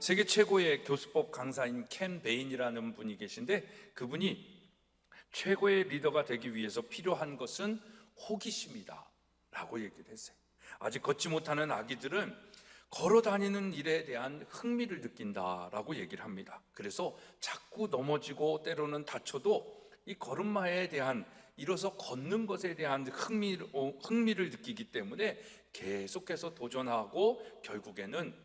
세계 최고의 교수법 강사인 켄 베인이라는 분이 계신데, 그분이 최고의 리더가 되기 위해서 필요한 것은 호기심이다 라고 얘기를 했어요. 아직 걷지 못하는 아기들은 걸어 다니는 일에 대한 흥미를 느낀다라고 얘기를 합니다. 그래서 자꾸 넘어지고 때로는 다쳐도 이 걸음마에 대한, 일어서 걷는 것에 대한 흥미를 느끼기 때문에 계속해서 도전하고 결국에는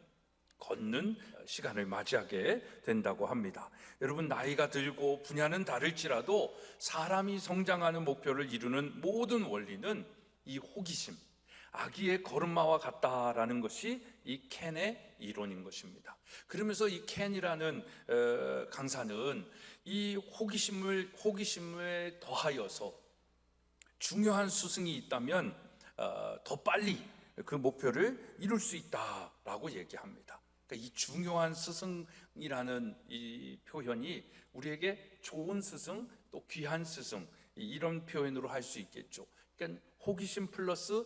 걷는 시간을 맞이하게 된다고 합니다. 여러분, 나이가 들고 분야는 다를지라도 사람이 성장하는 목표를 이루는 모든 원리는 이 호기심, 아기의 걸음마와 같다라는 것이 이 켄의 이론인 것입니다. 그러면서 이 켄이라는 강사는 이 호기심을 더하여서 중요한 스승이 있다면 더 빨리 그 목표를 이룰 수 있다라고 얘기합니다. 그러니까 이 중요한 스승이라는 이 표현이 우리에게 좋은 스승, 또 귀한 스승, 이런 표현으로 할 수 있겠죠. 그러니까 호기심 플러스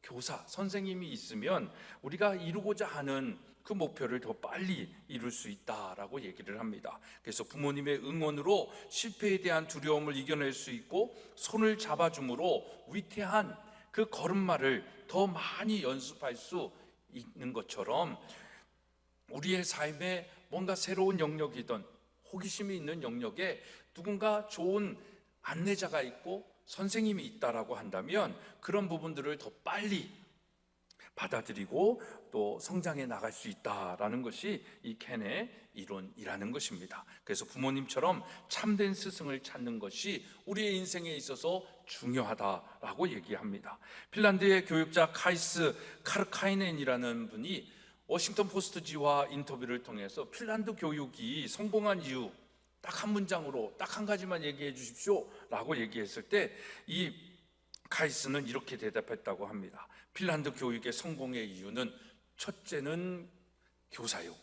교사, 선생님이 있으면 우리가 이루고자 하는 그 목표를 더 빨리 이룰 수 있다라고 얘기를 합니다. 그래서 부모님의 응원으로 실패에 대한 두려움을 이겨낼 수 있고, 손을 잡아줌으로 위태한 그 걸음마를 더 많이 연습할 수 있는 것처럼, 우리의 삶에 뭔가 새로운 영역이든 호기심이 있는 영역에 누군가 좋은 안내자가 있고 선생님이 있다라고 한다면 그런 부분들을 더 빨리 받아들이고 또 성장해 나갈 수 있다라는 것이 이 켄의 이론이라는 것입니다. 그래서 부모님처럼 참된 스승을 찾는 것이 우리의 인생에 있어서 중요하다라고 얘기합니다. 핀란드의 교육자 카이스 카르카이넨이라는 분이 워싱턴 포스트지와 인터뷰를 통해서 핀란드 교육이 성공한 이유 딱 한 문장으로 딱 한 가지만 얘기해 주십시오 라고 얘기했을 때, 이 카이스는 이렇게 대답했다고 합니다. 핀란드 교육의 성공의 이유는 첫째는 교사요,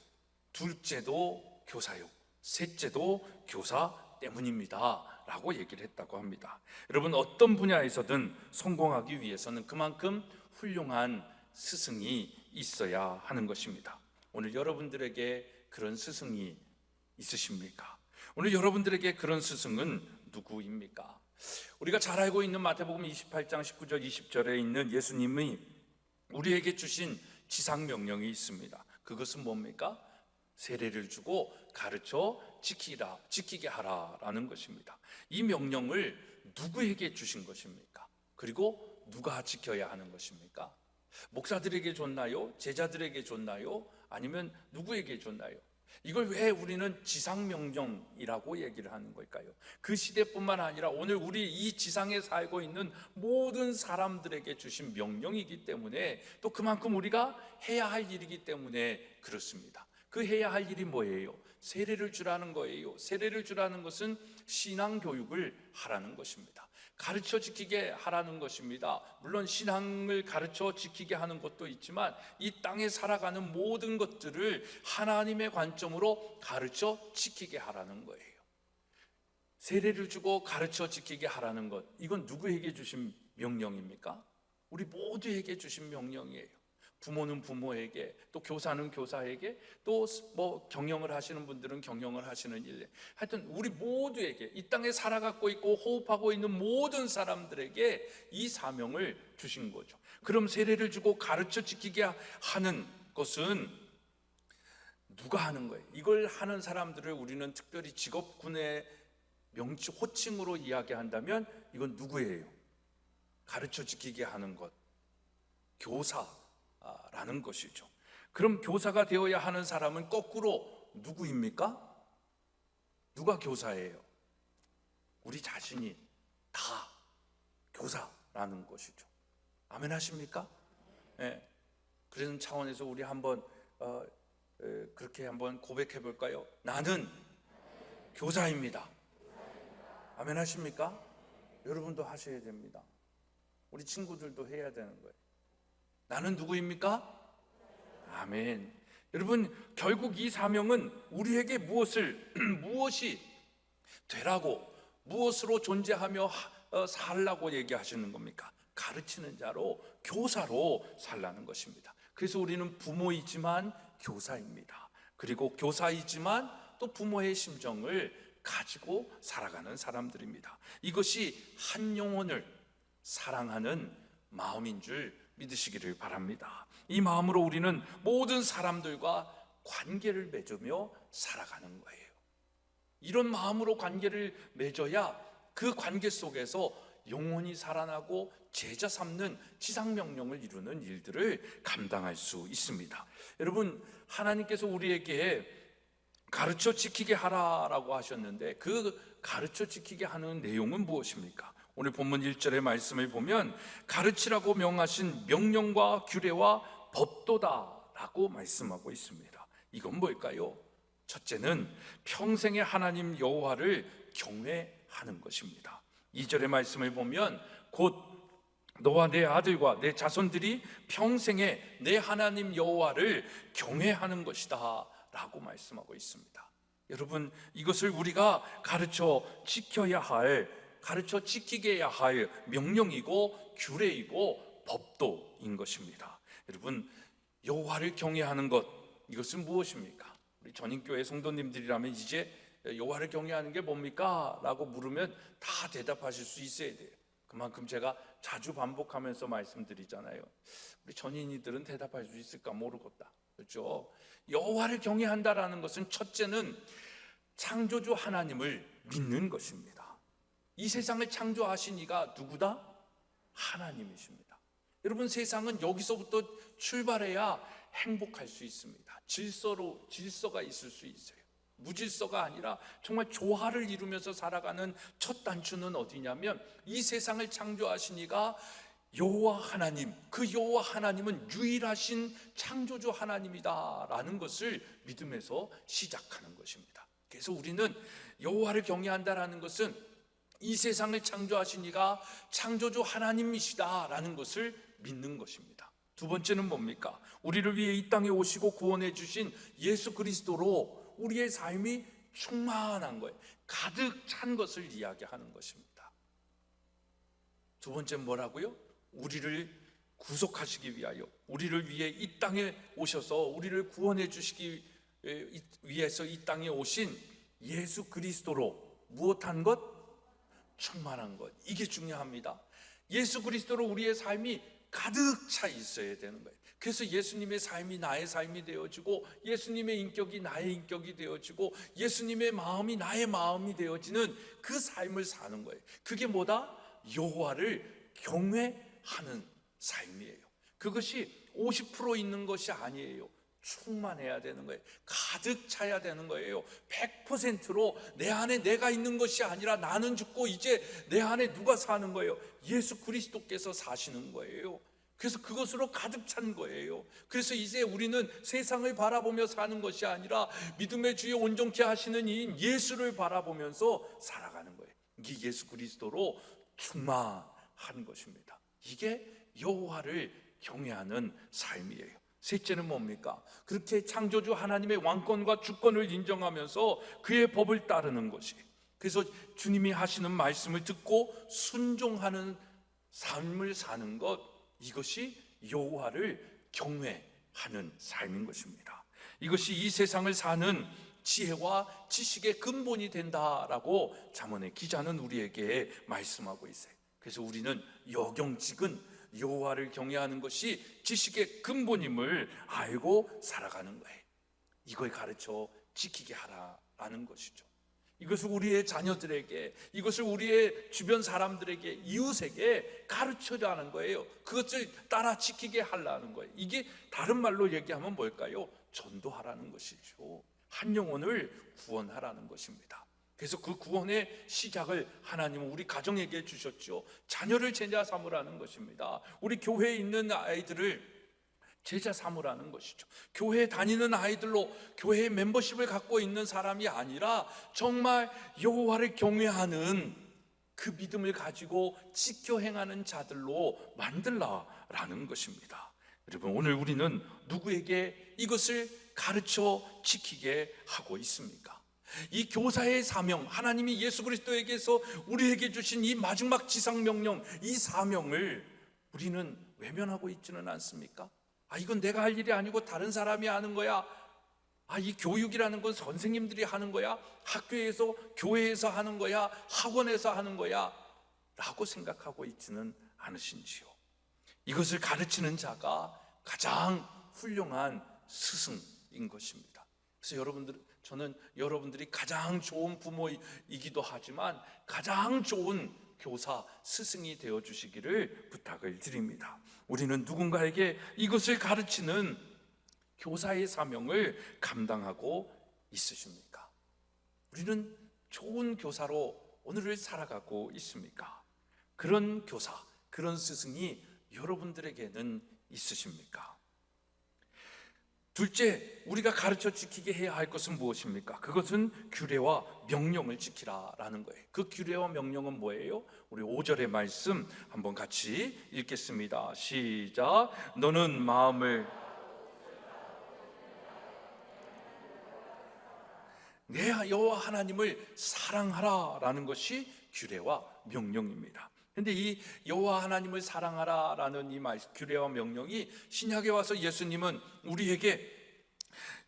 둘째도 교사요, 셋째도 교사 때문입니다 라고 얘기를 했다고 합니다. 여러분, 어떤 분야에서든 성공하기 위해서는 그만큼 훌륭한 스승이 있어야 하는 것입니다. 오늘 여러분들에게 그런 스승이 있으십니까? 오늘 여러분들에게 그런 스승은 누구입니까? 우리가 잘 알고 있는 마태복음 28장 19절 20절에 있는 예수님이 우리에게 주신 지상명령이 있습니다. 그것은 뭡니까? 세례를 주고 가르쳐 지키게 하라라는 것입니다. 이 명령을 누구에게 주신 것입니까? 그리고 누가 지켜야 하는 것입니까? 목사들에게 줬나요? 제자들에게 줬나요? 아니면 누구에게 줬나요? 이걸 왜 우리는 지상명령이라고 얘기를 하는 걸까요? 그 시대뿐만 아니라 오늘 우리 이 지상에 살고 있는 모든 사람들에게 주신 명령이기 때문에, 또 그만큼 우리가 해야 할 일이기 때문에 그렇습니다. 그 해야 할 일이 뭐예요? 세례를 주라는 거예요. 세례를 주라는 것은 신앙교육을 하라는 것입니다. 가르쳐 지키게 하라는 것입니다. 물론 신앙을 가르쳐 지키게 하는 것도 있지만 이 땅에 살아가는 모든 것들을 하나님의 관점으로 가르쳐 지키게 하라는 거예요. 세례를 주고 가르쳐 지키게 하라는 것, 이건 누구에게 주신 명령입니까? 우리 모두에게 주신 명령이에요. 부모는 부모에게, 또 교사는 교사에게, 또 뭐 경영을 하시는 분들은 경영을 하시는 일, 하여튼 우리 모두에게, 이 땅에 살아가고 있고 호흡하고 있는 모든 사람들에게 이 사명을 주신 거죠. 그럼 세례를 주고 가르쳐 지키게 하는 것은 누가 하는 거예요? 이걸 하는 사람들을 우리는 특별히 직업군의 명칭, 호칭으로 이야기한다면 이건 누구예요? 가르쳐 지키게 하는 것, 교사라는 것이죠. 그럼 교사가 되어야 하는 사람은 거꾸로 누구입니까? 누가 교사예요? 우리 자신이 다 교사라는 것이죠. 아멘 하십니까? 네. 그런 차원에서 우리 한번 그렇게 한번 고백해 볼까요? 나는 교사입니다. 아멘 하십니까? 여러분도 하셔야 됩니다. 우리 친구들도 해야 되는 거예요. 나는 누구입니까? 아멘. 여러분, 결국 이 사명은 우리에게 무엇이 되라고, 무엇으로 존재하며 살라고 얘기하시는 겁니까? 가르치는 자로, 교사로 살라는 것입니다. 그래서 우리는 부모이지만 교사입니다. 그리고 교사이지만 또 부모의 심정을 가지고 살아가는 사람들입니다. 이것이 한 영혼을 사랑하는 마음인 줄 믿으시기를 바랍니다. 이 마음으로 우리는 모든 사람들과 관계를 맺으며 살아가는 거예요. 이런 마음으로 관계를 맺어야 그 관계 속에서 영혼이 살아나고 제자 삼는 지상명령을 이루는 일들을 감당할 수 있습니다. 여러분, 하나님께서 우리에게 가르쳐 지키게 하라라고 하셨는데 그 가르쳐 지키게 하는 내용은 무엇입니까? 오늘 본문 1절의 말씀을 보면 가르치라고 명하신 명령과 규례와 법도다라고 말씀하고 있습니다. 이건 뭘까요? 첫째는 평생의 하나님 여호와를 경외하는 것입니다. 2절의 말씀을 보면 곧 너와 내 아들과 내 자손들이 평생에 내 하나님 여호와를 경외하는 것이다 라고 말씀하고 있습니다. 여러분, 이것을 우리가 가르쳐 지켜야 할, 가르쳐 지키게 해야 할 명령이고 규례이고 법도인 것입니다. 여러분, 여호와를 경외하는 것, 이것은 무엇입니까? 우리 전인교회 성도님들이라면 이제 여호와를 경외하는 게 뭡니까? 라고 물으면 다 대답하실 수 있어야 돼요. 그만큼 제가 자주 반복하면서 말씀드리잖아요. 우리 전인이들은 대답할 수 있을까 모르겠다, 그렇죠? 여호와를 경외한다라는 것은 첫째는 창조주 하나님을 믿는 것입니다. 이 세상을 창조하신 이가 누구다? 하나님이십니다. 여러분, 세상은 여기서부터 출발해야 행복할 수 있습니다. 질서가 있을 수 있어요. 무질서가 아니라 정말 조화를 이루면서 살아가는 첫 단추는 어디냐면 이 세상을 창조하신 이가 여호와 하나님, 그 여호와 하나님은 유일하신 창조주 하나님이다라는 것을 믿음에서 시작하는 것입니다. 그래서 우리는 여호와를 경외한다라는 것은 이 세상을 창조하신 이가 창조주 하나님이시다라는 것을 믿는 것입니다. 두 번째는 뭡니까? 우리를 위해 이 땅에 오시고 구원해 주신 예수 그리스도로 우리의 삶이 충만한 거예요. 가득 찬 것을 이야기하는 것입니다. 두 번째는 뭐라고요? 우리를 구속하시기 위하여, 우리를 위해 이 땅에 오셔서 우리를 구원해 주시기 위해서 이 땅에 오신 예수 그리스도로 무엇한 것? 충만한 것. 이게 중요합니다. 예수 그리스도로 우리의 삶이 가득 차 있어야 되는 거예요. 그래서 예수님의 삶이 나의 삶이 되어지고 예수님의 인격이 나의 인격이 되어지고 예수님의 마음이 나의 마음이 되어지는 그 삶을 사는 거예요. 그게 뭐다? 여호와를 경외하는 삶이에요. 그것이 50% 있는 것이 아니에요. 충만해야 되는 거예요. 가득 차야 되는 거예요. 100%로 내 안에 내가 있는 것이 아니라 나는 죽고 이제 내 안에 누가 사는 거예요? 예수 그리스도께서 사시는 거예요. 그래서 그것으로 가득 찬 거예요. 그래서 이제 우리는 세상을 바라보며 사는 것이 아니라 믿음의 주에 온전케 하시는 이인 예수를 바라보면서 살아가는 거예요. 이게 예수 그리스도로 충만한 것입니다. 이게 여호와를 경외하는 삶이에요. 셋째는 뭡니까? 그렇게 창조주 하나님의 왕권과 주권을 인정하면서 그의 법을 따르는 것이, 그래서 주님이 하시는 말씀을 듣고 순종하는 삶을 사는 것, 이것이 여호와를 경외하는 삶인 것입니다. 이것이 이 세상을 사는 지혜와 지식의 근본이 된다라고 잠언의 기자는 우리에게 말씀하고 있어요. 그래서 우리는 여경직은 여호와를 경외하는 것이 지식의 근본임을 알고 살아가는 거예요. 이걸 가르쳐 지키게 하라라는 것이죠. 이것을 우리의 자녀들에게, 이것을 우리의 주변 사람들에게, 이웃에게 가르쳐라는 거예요. 그것을 따라 지키게 하라는 거예요. 이게 다른 말로 얘기하면 뭘까요? 전도하라는 것이죠. 한 영혼을 구원하라는 것입니다. 그래서 그 구원의 시작을 하나님은 우리 가정에게 주셨죠. 자녀를 제자 삼으라는 것입니다. 우리 교회에 있는 아이들을 제자 삼으라는 것이죠. 교회에 다니는 아이들로 교회의 멤버십을 갖고 있는 사람이 아니라 정말 여호와를 경외하는 그 믿음을 가지고 지켜 행하는 자들로 만들라라는 것입니다. 여러분, 오늘 우리는 누구에게 이것을 가르쳐 지키게 하고 있습니까? 이 교사의 사명, 하나님이 예수 그리스도에게서 우리에게 주신 이 마지막 지상명령, 이 사명을 우리는 외면하고 있지는 않습니까? 이건 내가 할 일이 아니고 다른 사람이 하는 거야. 이 교육이라는 건 선생님들이 하는 거야? 학교에서, 교회에서 하는 거야? 학원에서 하는 거야? 라고 생각하고 있지는 않으신지요? 이것을 가르치는 자가 가장 훌륭한 스승인 것입니다. 그래서 저는 여러분들이 가장 좋은 부모이기도 하지만 가장 좋은 교사, 스승이 되어 주시기를 부탁을 드립니다. 우리는 누군가에게 이것을 가르치는 교사의 사명을 감당하고 있으십니까? 우리는 좋은 교사로 오늘을 살아가고 있습니까? 그런 교사, 그런 스승이 여러분들에게는 있으십니까? 둘째, 우리가 가르쳐 지키게 해야 할 것은 무엇입니까? 그것은 규례와 명령을 지키라라는 거예요. 그 규례와 명령은 뭐예요? 우리 5절의 말씀 한번 같이 읽겠습니다. 시작. 너는 마음을 내 여호와 하나님을 사랑하라라는 것이 규례와 명령입니다. 근데 이 여호와 하나님을 사랑하라라는 이 규례와 명령이 신약에 와서 예수님은 우리에게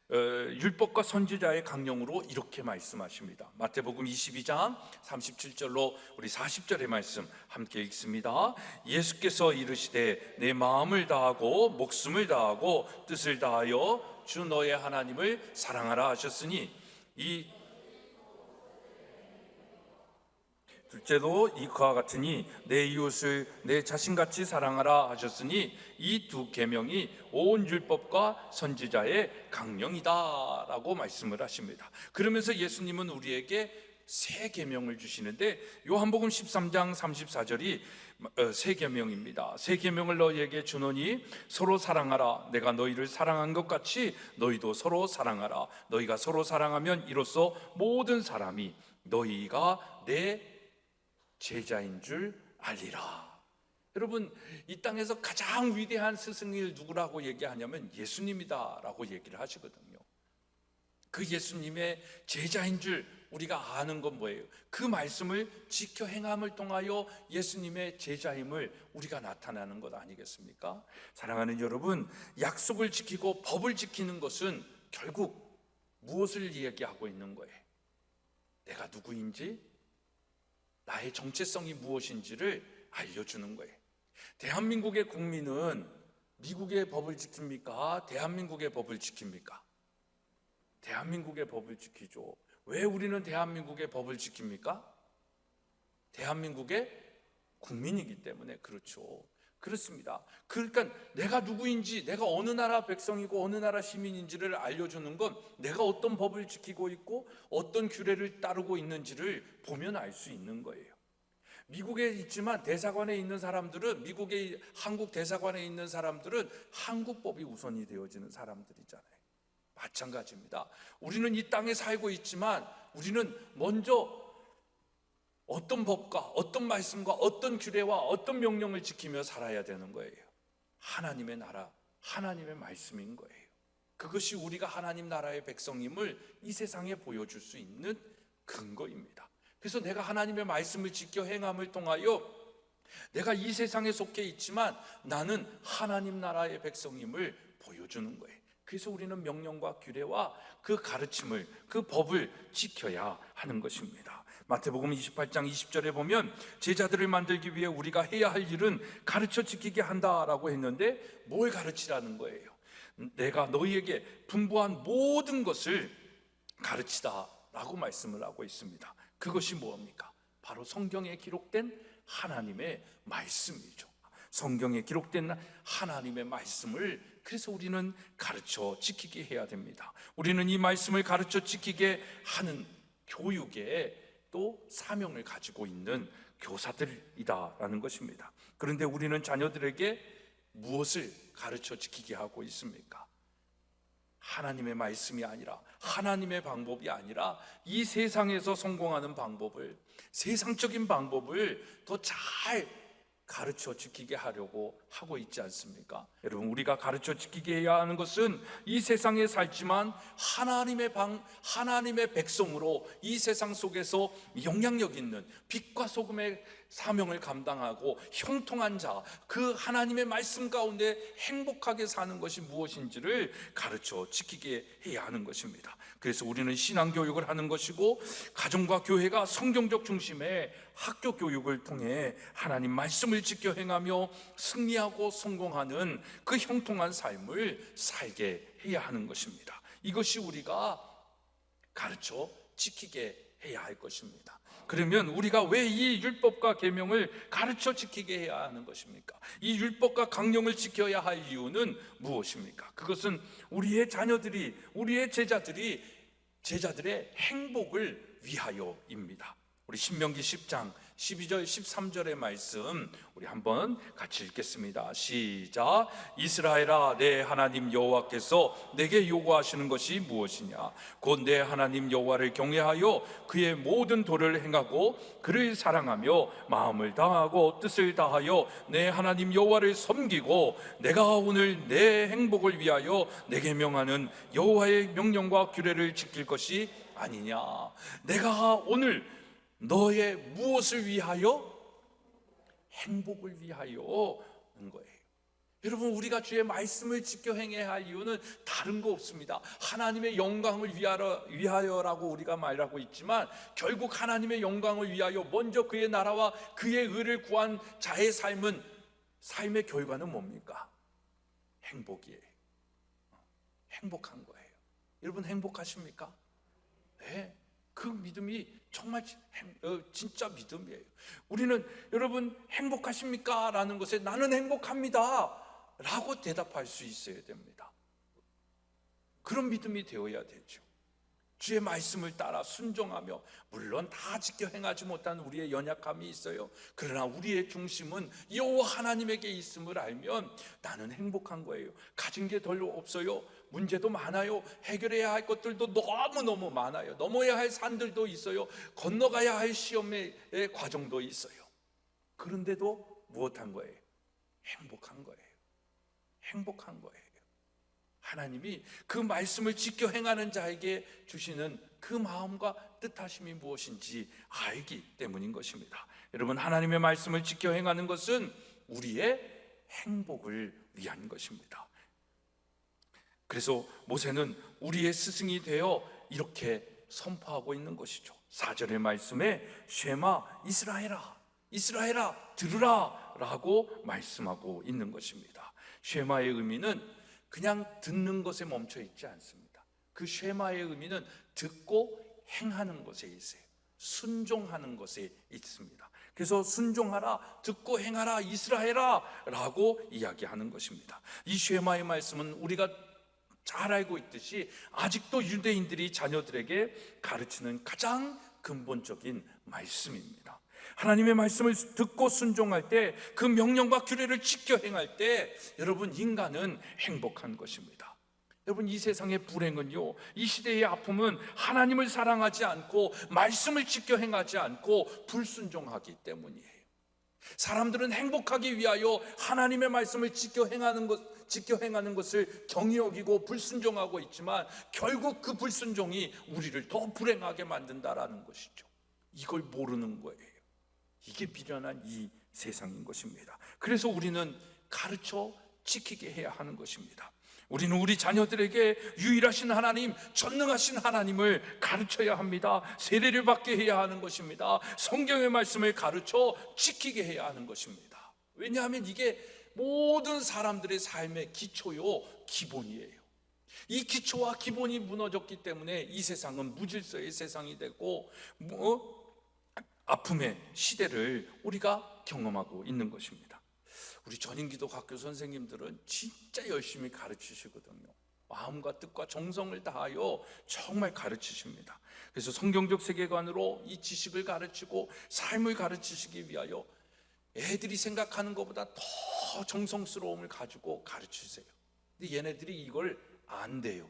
율법과 선지자의 강령으로 이렇게 말씀하십니다. 마태복음 22장 37절로 우리 40절의 말씀 함께 읽습니다. 예수께서 이르시되 내 마음을 다하고 목숨을 다하고 뜻을 다하여 주 너의 하나님을 사랑하라 하셨으니 둘째도 이와 같으니 내 이웃을 내 자신같이 사랑하라 하셨으니 이 두 계명이 온 율법과 선지자의 강령이다 라고 말씀을 하십니다. 그러면서 예수님은 우리에게 세 계명을 주시는데 요한복음 13장 34절이 세 계명입니다. 세 계명을 너희에게 주노니 서로 사랑하라. 내가 너희를 사랑한 것 같이 너희도 서로 사랑하라. 너희가 서로 사랑하면 이로써 모든 사람이 너희가 내 제자인 줄 알리라. 여러분, 이 땅에서 가장 위대한 스승이 누구라고 얘기하냐면 예수님이다라고 얘기를 하시거든요. 그 예수님의 제자인 줄 우리가 아는 건 뭐예요? 그 말씀을 지켜 행함을 통하여 예수님의 제자임을 우리가 나타나는 것 아니겠습니까? 사랑하는 여러분, 약속을 지키고 법을 지키는 것은 결국 무엇을 얘기하고 있는 거예요? 내가 누구인지, 나의 정체성이 무엇인지를 알려주는 거예요. 대한민국의 국민은 미국의 법을 지킵니까? 대한민국의 법을 지킵니까? 대한민국의 법을 지키죠. 왜 우리는 대한민국의 법을 지킵니까? 대한민국의 국민이기 때문에 그렇죠. 그렇습니다. 그러니까 내가 누구인지, 내가 어느 나라 백성이고 어느 나라 시민인지를 알려주는 건 내가 어떤 법을 지키고 있고 어떤 규례를 따르고 있는지를 보면 알 수 있는 거예요. 미국에 있지만 대사관에 있는 사람들은, 미국의 한국 대사관에 있는 사람들은 한국법이 우선이 되어지는 사람들이잖아요. 마찬가지입니다. 우리는 이 땅에 살고 있지만 우리는 먼저 어떤 법과 어떤 말씀과 어떤 규례와 어떤 명령을 지키며 살아야 되는 거예요. 하나님의 나라, 하나님의 말씀인 거예요. 그것이 우리가 하나님 나라의 백성임을 이 세상에 보여줄 수 있는 근거입니다. 그래서 내가 하나님의 말씀을 지켜 행함을 통하여 내가 이 세상에 속해 있지만 나는 하나님 나라의 백성임을 보여주는 거예요. 그래서 우리는 명령과 규례와 그 가르침을, 그 법을 지켜야 하는 것입니다. 마태복음 28장 20절에 보면 제자들을 만들기 위해 우리가 해야 할 일은 가르쳐 지키게 한다라고 했는데 뭘 가르치라는 거예요? 내가 너희에게 분부한 모든 것을 가르치다라고 말씀을 하고 있습니다. 그것이 뭡니까? 바로 성경에 기록된 하나님의 말씀이죠. 성경에 기록된 하나님의 말씀을 그래서 우리는 가르쳐 지키게 해야 됩니다. 우리는 이 말씀을 가르쳐 지키게 하는 교육에 또 사명을 가지고 있는 교사들이다라는 것입니다. 그런데 우리는 자녀들에게 무엇을 가르쳐 지키게 하고 있습니까? 하나님의 말씀이 아니라, 하나님의 방법이 아니라 이 세상에서 성공하는 방법을, 세상적인 방법을 더 잘 가르쳐 지키게 하려고 하고 있지 않습니까? 여러분, 우리가 가르쳐 지키게 해야 하는 것은 이 세상에 살지만 하나님의 백성으로 이 세상 속에서 영향력 있는 빛과 소금의 사명을 감당하고 형통한 자, 그 하나님의 말씀 가운데 행복하게 사는 것이 무엇인지를 가르쳐 지키게 해야 하는 것입니다. 그래서 우리는 신앙교육을 하는 것이고, 가정과 교회가 성경적 중심의 학교 교육을 통해 하나님 말씀을 지켜 행하며 승리하고 성공하는 그 형통한 삶을 살게 해야 하는 것입니다. 이것이 우리가 가르쳐 지키게 해야 할 것입니다. 그러면 우리가 왜 이 율법과 계명을 가르쳐 지키게 해야 하는 것입니까? 이 율법과 강령을 지켜야 할 이유는 무엇입니까? 그것은 우리의 자녀들이, 우리의 제자들의 행복을 위하여입니다. 우리 신명기 10장 12절 13절의 말씀 우리 한번 같이 읽겠습니다. 시작. 이스라엘아, 내 하나님 여호와께서 내게 요구하시는 것이 무엇이냐? 곧 내 하나님 여호와를 경외하여 그의 모든 도를 행하고 그를 사랑하며 마음을 다하고 뜻을 다하여 내 하나님 여호와를 섬기고, 내가 오늘 내 행복을 위하여 내게 명하는 여호와의 명령과 규례를 지킬 것이 아니냐? 내가 오늘 너의 무엇을 위하여? 행복을 위하여인 거예요. 여러분, 우리가 주의 말씀을 지켜 행해야 할 이유는 다른 거 없습니다. 하나님의 영광을 위하여라고 우리가 말하고 있지만, 결국 하나님의 영광을 위하여 먼저 그의 나라와 그의 의를 구한 자의 삶의 결과는 뭡니까? 행복이에요. 행복한 거예요. 여러분, 행복하십니까? 네. 그 믿음이 정말 진짜 믿음이에요. 우리는 여러분 행복하십니까? 라는 것에 나는 행복합니다 라고 대답할 수 있어야 됩니다. 그런 믿음이 되어야 되죠. 주의 말씀을 따라 순종하며, 물론 다 지켜 행하지 못한 우리의 연약함이 있어요. 그러나 우리의 중심은 여호와 하나님에게 있음을 알면 나는 행복한 거예요. 가진 게 별로 없어요. 문제도 많아요. 해결해야 할 것들도 너무너무 많아요. 넘어야 할 산들도 있어요. 건너가야 할 시험의 과정도 있어요. 그런데도 무엇한 거예요? 행복한 거예요. 행복한 거예요. 하나님이 그 말씀을 지켜 행하는 자에게 주시는 그 마음과 뜻하심이 무엇인지 알기 때문인 것입니다. 여러분, 하나님의 말씀을 지켜 행하는 것은 우리의 행복을 위한 것입니다. 그래서 모세는 우리의 스승이 되어 이렇게 선포하고 있는 것이죠. 4절의 말씀에 쉐마 이스라엘아, 이스라엘아 들으라 라고 말씀하고 있는 것입니다. 쉐마의 의미는 그냥 듣는 것에 멈춰 있지 않습니다. 그 쉐마의 의미는 듣고 행하는 것에 있어요. 순종하는 것에 있습니다. 그래서 순종하라, 듣고 행하라, 이스라엘아 라고 이야기하는 것입니다. 이 쉐마의 말씀은 우리가 잘 알고 있듯이 아직도 유대인들이 자녀들에게 가르치는 가장 근본적인 말씀입니다. 하나님의 말씀을 듣고 순종할 때, 그 명령과 규례를 지켜 행할 때 여러분, 인간은 행복한 것입니다. 여러분, 이 세상의 불행은요, 이 시대의 아픔은 하나님을 사랑하지 않고 말씀을 지켜 행하지 않고 불순종하기 때문이에요. 사람들은 행복하기 위하여 하나님의 말씀을 지켜 행하는 것을 경히 여기고 불순종하고 있지만, 결국 그 불순종이 우리를 더 불행하게 만든다라는 것이죠. 이걸 모르는 거예요. 이게 비련한 이 세상인 것입니다. 그래서 우리는 가르쳐 지키게 해야 하는 것입니다. 우리는 우리 자녀들에게 유일하신 하나님, 전능하신 하나님을 가르쳐야 합니다. 세례를 받게 해야 하는 것입니다. 성경의 말씀을 가르쳐 지키게 해야 하는 것입니다. 왜냐하면 이게 모든 사람들의 삶의 기초요, 기본이에요. 이 기초와 기본이 무너졌기 때문에 이 세상은 무질서의 세상이 되고 아픔의 시대를 우리가 경험하고 있는 것입니다. 우리 전인기독학교 선생님들은 진짜 열심히 가르치시거든요. 마음과 뜻과 정성을 다하여 정말 가르치십니다. 그래서 성경적 세계관으로 이 지식을 가르치고 삶을 가르치시기 위하여 애들이 생각하는 것보다 더 정성스러움을 가지고 가르치세요. 근데 얘네들이 이걸 안 돼요.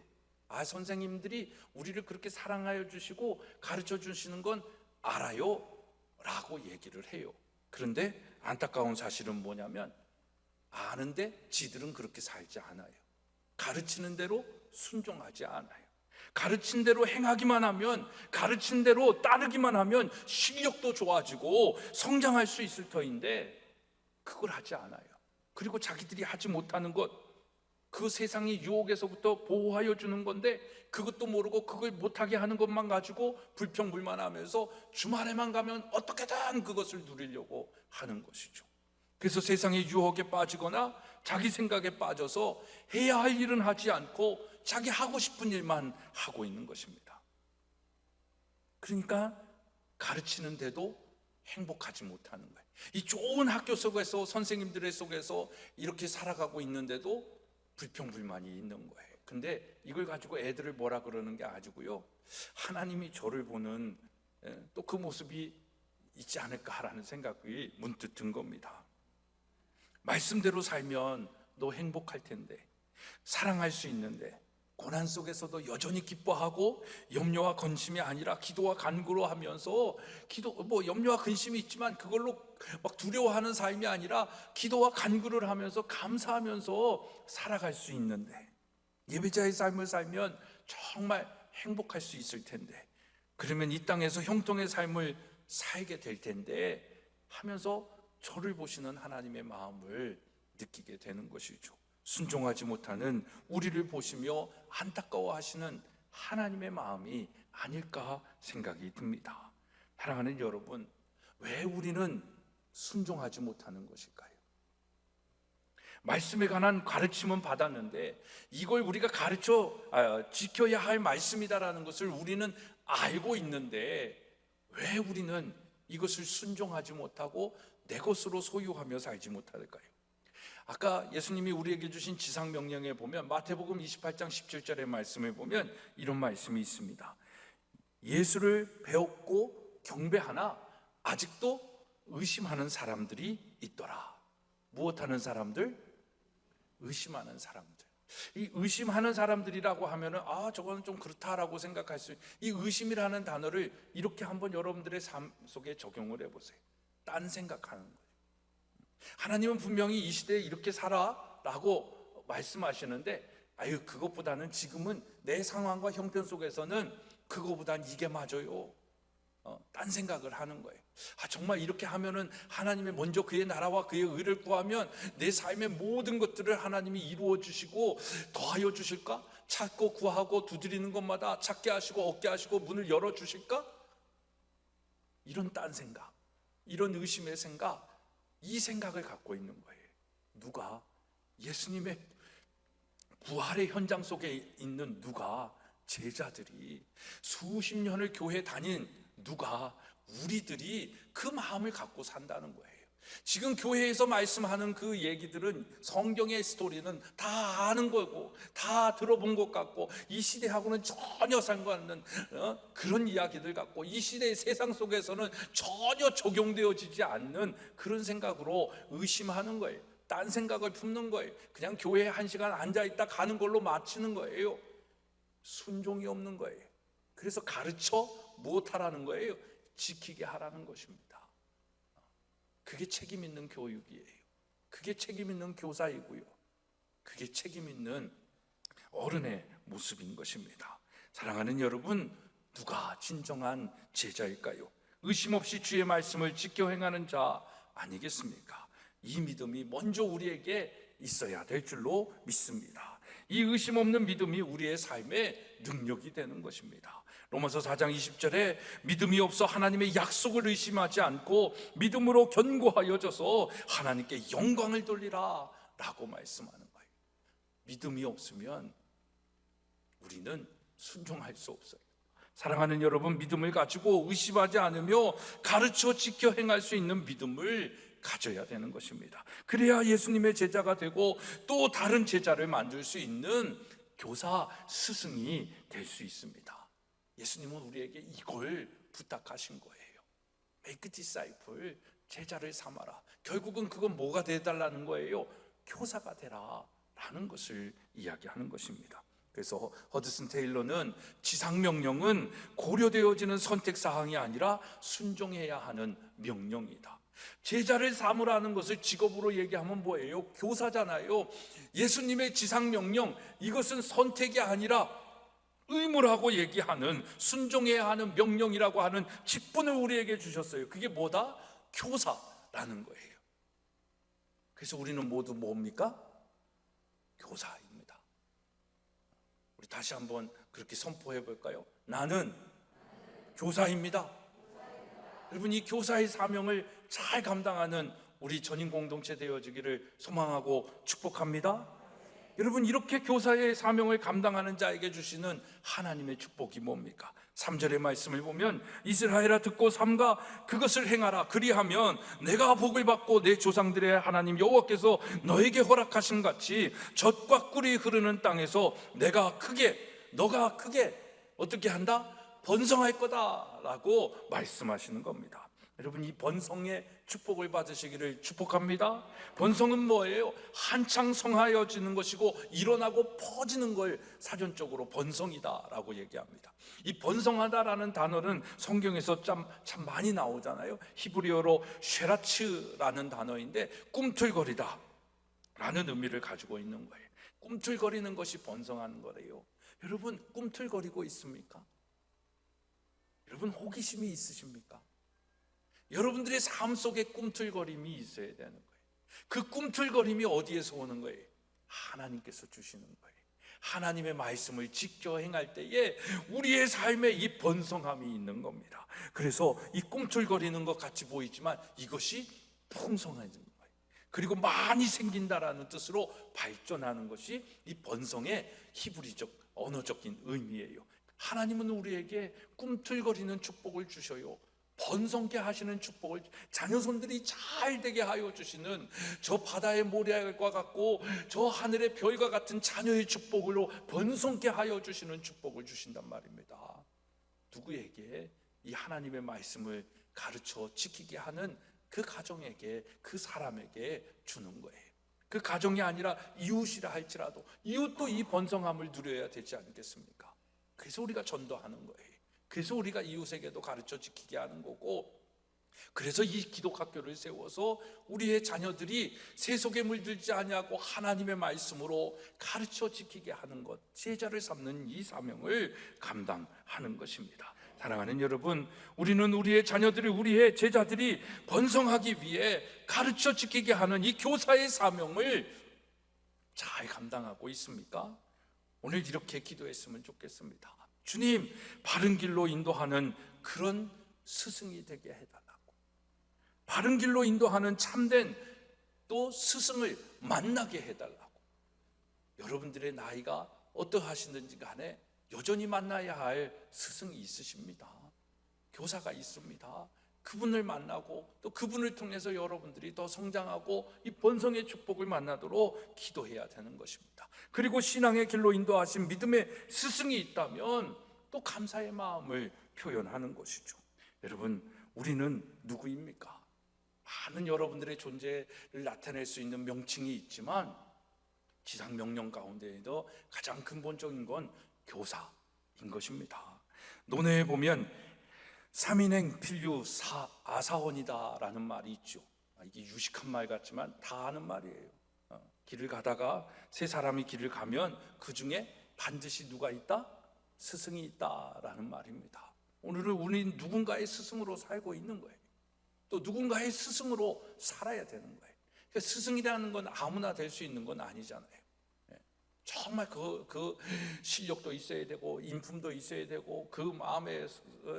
선생님들이 우리를 그렇게 사랑하여 주시고 가르쳐 주시는 건 알아요 라고 얘기를 해요. 그런데 안타까운 사실은 뭐냐면 아는데 지들은 그렇게 살지 않아요. 가르치는 대로 순종하지 않아요. 가르친 대로 행하기만 하면, 가르친 대로 따르기만 하면 실력도 좋아지고 성장할 수 있을 터인데 그걸 하지 않아요. 그리고 자기들이 하지 못하는 것, 그 세상의 유혹에서부터 보호하여 주는 건데 그것도 모르고 그걸 못하게 하는 것만 가지고 불평불만하면서 주말에만 가면 어떻게든 그것을 누리려고 하는 것이죠. 그래서 세상의 유혹에 빠지거나 자기 생각에 빠져서 해야 할 일은 하지 않고 자기 하고 싶은 일만 하고 있는 것입니다. 그러니까 가르치는데도 행복하지 못하는 거예요. 이 좋은 학교 속에서 선생님들의 속에서 이렇게 살아가고 있는데도 불평불만이 있는 거예요. 근데 이걸 가지고 애들을 뭐라 그러는 게 아니고요, 하나님이 저를 보는 또 그 모습이 있지 않을까라는 생각이 문득 든 겁니다. 말씀대로 살면 너 행복할 텐데, 사랑할 수 있는데, 고난 속에서도 여전히 기뻐하고 염려와 근심이 아니라 기도와 간구로 하면서, 염려와 근심이 있지만 그걸로 막 두려워하는 삶이 아니라 기도와 간구를 하면서 감사하면서 살아갈 수 있는데, 예배자의 삶을 살면 정말 행복할 수 있을 텐데, 그러면 이 땅에서 형통의 삶을 살게 될 텐데 하면서 저를 보시는 하나님의 마음을 느끼게 되는 것이죠. 순종하지 못하는 우리를 보시며 안타까워하시는 하나님의 마음이 아닐까 생각이 듭니다. 사랑하는 여러분, 왜 우리는 순종하지 못하는 것일까요? 말씀에 관한 가르침은 받았는데 이걸 우리가 지켜야 할 말씀이다라는 것을 우리는 알고 있는데 왜 우리는 이것을 순종하지 못하고 내 것으로 소유하며 살지 못할까요? 아까 예수님이 우리에게 주신 지상명령에 보면 마태복음 28장 17절의 말씀을 보면 이런 말씀이 있습니다. 예수를 배웠고 경배하나 아직도 의심하는 사람들이 있더라. 무엇하는 사람들? 의심하는 사람들. 이 의심하는 사람들이라고 하면은 저거는 좀 그렇다라고 생각할 수, 이 의심이라는 단어를 이렇게 한번 여러분들의 삶 속에 적용을 해보세요. 딴 생각하는 거예요. 하나님은 분명히 이 시대에 이렇게 살아라고 말씀하시는데 그것보다는 지금은 내 상황과 형편 속에서는 그거보단 이게 맞아요. 딴 생각을 하는 거예요. 정말 이렇게 하면은 하나님의 먼저 그의 나라와 그의 의를 구하면 내 삶의 모든 것들을 하나님이 이루어 주시고 더하여 주실까? 찾고 구하고 두드리는 것마다 찾게 하시고 얻게 하시고 문을 열어 주실까? 이런 딴 생각, 이런 의심의 생각, 이 생각을 갖고 있는 거예요. 누가? 예수님의 부활의 현장 속에 있는 누가? 제자들이, 수십 년을 교회 다닌 누가? 우리들이 그 마음을 갖고 산다는 거예요. 지금 교회에서 말씀하는 그 얘기들은, 성경의 스토리는 다 아는 거고 다 들어본 것 같고 이 시대하고는 전혀 상관없는 그런 이야기들 같고 이 시대의 세상 속에서는 전혀 적용되어지지 않는 그런 생각으로 의심하는 거예요. 딴 생각을 품는 거예요. 그냥 교회에 1시간 앉아있다 가는 걸로 마치는 거예요. 순종이 없는 거예요. 그래서 가르쳐 무엇하라는 거예요? 지키게 하라는 것입니다. 그게 책임 있는 교육이에요. 그게 책임 있는 교사이고요. 그게 책임 있는 어른의 모습인 것입니다. 사랑하는 여러분, 누가 진정한 제자일까요? 의심 없이 주의 말씀을 지켜 행하는 자 아니겠습니까? 이 믿음이 먼저 우리에게 있어야 될 줄로 믿습니다. 이 의심 없는 믿음이 우리의 삶의 능력이 되는 것입니다. 로마서 4장 20절에 믿음이 없어 하나님의 약속을 의심하지 않고 믿음으로 견고하여져서 하나님께 영광을 돌리라 라고 말씀하는 거예요. 믿음이 없으면 우리는 순종할 수 없어요. 사랑하는 여러분, 믿음을 가지고 의심하지 않으며 가르쳐 지켜 행할 수 있는 믿음을 가져야 되는 것입니다. 그래야 예수님의 제자가 되고 또 다른 제자를 만들 수 있는 교사, 스승이 될 수 있습니다. 예수님은 우리에게 이걸 부탁하신 거예요. Make disciple, 제자를 삼아라. 결국은 그건 뭐가 되달라는 거예요? 교사가 되라 라는 것을 이야기하는 것입니다. 그래서 허드슨 테일러는 지상명령은 고려되어지는 선택사항이 아니라 순종해야 하는 명령이다. 제자를 삼으라는 것을 직업으로 얘기하면 뭐예요? 교사잖아요. 예수님의 지상명령, 이것은 선택이 아니라 의무라고 얘기하는, 순종해야 하는 명령이라고 하는 직분을 우리에게 주셨어요. 그게 뭐다? 교사라는 거예요. 그래서 우리는 모두 뭡니까? 교사입니다. 우리 다시 한번 그렇게 선포해 볼까요? 나는 교사입니다. 여러분, 이 교사의 사명을 잘 감당하는 우리 전인 공동체 되어지기를 소망하고 축복합니다. 여러분, 이렇게 교사의 사명을 감당하는 자에게 주시는 하나님의 축복이 뭡니까? 3절의 말씀을 보면 이스라엘아 듣고 삼가 그것을 행하라. 그리하면 내가 복을 받고 내 조상들의 하나님 여호와께서 너에게 허락하신 같이 젖과 꿀이 흐르는 땅에서 너가 크게 어떻게 한다? 번성할 거다라고 말씀하시는 겁니다. 여러분, 이 번성의 축복을 받으시기를 축복합니다. 번성은 뭐예요? 한창 성하여지는 것이고 일어나고 퍼지는 걸 사전적으로 번성이다라고 얘기합니다. 이 번성하다라는 단어는 성경에서 참 많이 나오잖아요. 히브리어로 쉐라츠라는 단어인데 꿈틀거리다 라는 의미를 가지고 있는 거예요. 꿈틀거리는 것이 번성하는 거래요. 여러분, 꿈틀거리고 있습니까? 여러분, 호기심이 있으십니까? 여러분들의 삶 속에 꿈틀거림이 있어야 되는 거예요. 그 꿈틀거림이 어디에서 오는 거예요? 하나님께서 주시는 거예요. 하나님의 말씀을 지켜 행할 때에 우리의 삶에 이 번성함이 있는 겁니다. 그래서 이 꿈틀거리는 것 같이 보이지만 이것이 풍성해지는 거예요. 그리고 많이 생긴다라는 뜻으로 발전하는 것이 이 번성의 히브리적 언어적인 의미예요. 하나님은 우리에게 꿈틀거리는 축복을 주셔요. 번성케 하시는 축복을, 자녀손들이 잘 되게 하여 주시는, 저 바다의 모래알과 같고 저 하늘의 별과 같은 자녀의 축복으로 번성케 하여 주시는 축복을 주신단 말입니다. 누구에게? 이 하나님의 말씀을 가르쳐 지키게 하는 그 가정에게, 그 사람에게 주는 거예요. 그 가정이 아니라 이웃이라 할지라도 이웃도 이 번성함을 누려야 되지 않겠습니까? 그래서 우리가 전도하는 거예요. 그래서 우리가 이웃에게도 가르쳐 지키게 하는 거고, 그래서 이 기독학교를 세워서 우리의 자녀들이 세속에 물들지 아니하고 하나님의 말씀으로 가르쳐 지키게 하는 것, 제자를 삼는 이 사명을 감당하는 것입니다. 사랑하는 여러분, 우리는 우리의 자녀들이, 우리의 제자들이 번성하기 위해 가르쳐 지키게 하는 이 교사의 사명을 잘 감당하고 있습니까? 오늘 이렇게 기도했으면 좋겠습니다. 주님, 바른 길로 인도하는 그런 스승이 되게 해달라고, 바른 길로 인도하는 참된 또 스승을 만나게 해달라고. 여러분들의 나이가 어떠하시는지 간에 여전히 만나야 할 스승이 있으십니다. 교사가 있습니다. 그분을 만나고 또 그분을 통해서 여러분들이 더 성장하고 이 번성의 축복을 만나도록 기도해야 되는 것입니다. 그리고 신앙의 길로 인도하신 믿음의 스승이 있다면 또 감사의 마음을 표현하는 것이죠. 여러분, 우리는 누구입니까? 많은 여러분들의 존재를 나타낼 수 있는 명칭이 있지만 지상명령 가운데에도 가장 근본적인 건 교사인 것입니다. 논어에 보면 삼인행 필유 아사원이다 라는 말이 있죠. 이게 유식한 말 같지만 다 아는 말이에요. 길을 가다가 세 사람이 길을 가면 그 중에 반드시 누가 있다? 스승이 있다라는 말입니다. 오늘은 우리는 누군가의 스승으로 살고 있는 거예요. 또 누군가의 스승으로 살아야 되는 거예요. 그러니까 스승이라는 건 아무나 될 수 있는 건 아니잖아요. 정말 그 실력도 있어야 되고 인품도 있어야 되고 그 마음의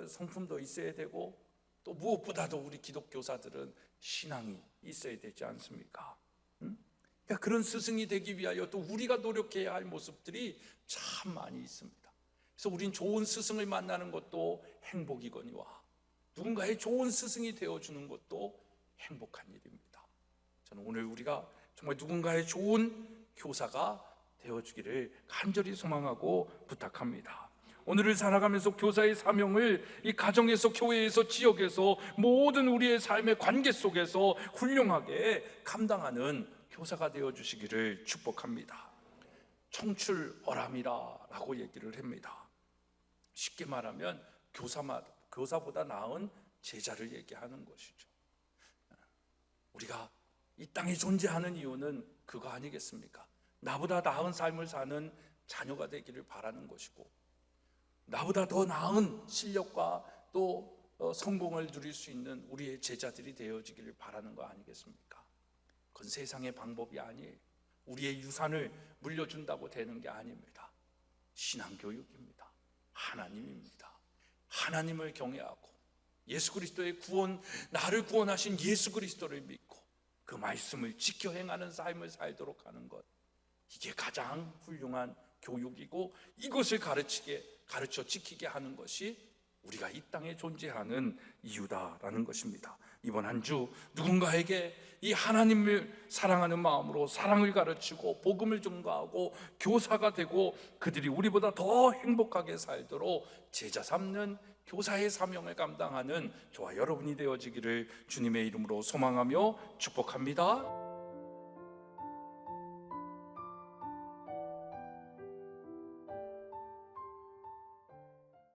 성품도 있어야 되고 또 무엇보다도 우리 기독교사들은 신앙이 있어야 되지 않습니까? 그러니까 그런 스승이 되기 위하여 또 우리가 노력해야 할 모습들이 참 많이 있습니다. 그래서 우린 좋은 스승을 만나는 것도 행복이거니와 누군가의 좋은 스승이 되어주는 것도 행복한 일입니다. 저는 오늘 우리가 정말 누군가의 좋은 교사가 되어주기를 간절히 소망하고 부탁합니다. 오늘을 살아가면서 교사의 사명을 이 가정에서, 교회에서, 지역에서 모든 우리의 삶의 관계 속에서 훌륭하게 감당하는 교사가 되어주시기를 축복합니다. 청출어람이라 라고 얘기를 합니다. 쉽게 말하면 교사보다 나은 제자를 얘기하는 것이죠. 우리가 이 땅에 존재하는 이유는 그거 아니겠습니까? 나보다 나은 삶을 사는 자녀가 되기를 바라는 것이고, 나보다 더 나은 실력과 또 성공을 누릴 수 있는 우리의 제자들이 되어지기를 바라는 거 아니겠습니까? 그건 세상의 방법이 아니에요. 우리의 유산을 물려준다고 되는 게 아닙니다. 신앙교육입니다. 하나님입니다. 하나님을 경외하고 예수 그리스도의 구원, 나를 구원하신 예수 그리스도를 믿고 그 말씀을 지켜 행하는 삶을 살도록 하는 것, 이게 가장 훌륭한 교육이고, 이것을 가르쳐 지키게 하는 것이 우리가 이 땅에 존재하는 이유다라는 것입니다. 이번 한 주 누군가에게 이 하나님을 사랑하는 마음으로 사랑을 가르치고 복음을 전가하고 교사가 되고 그들이 우리보다 더 행복하게 살도록 제자 삼는 교사의 사명을 감당하는 저와 여러분이 되어지기를 주님의 이름으로 소망하며 축복합니다.